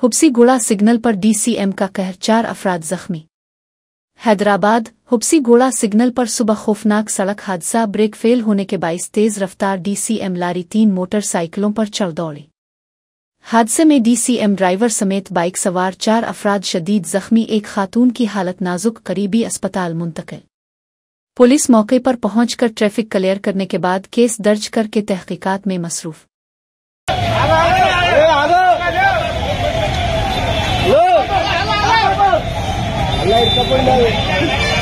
हुब्सी-गोड़ा signal पर DCM का कहर, 4 अफराद जख्मी। हैदराबाद हुब्सी-गोड़ा सिग्नल पर सुबह खौफनाक सड़क हादसा, ब्रेक फेल होने के बाइस तेज रफ्तार डीसीएम लारी 3 मोटरसाइकिलों पर चढ़ दौड़ी। हादसे में डीसीएम ड्राइवर समेत बाइक सवार 4 अफराद शदीद जख्मी, एक खातून की हालत नाजुक, करीबी अस्पताल मुंतकिल। पुलिस मौके पर पहुंचकर ट्रैफिक क्लियर करने के बाद केस दर्ज करके तहकीकात में मसरूफ। लाइट का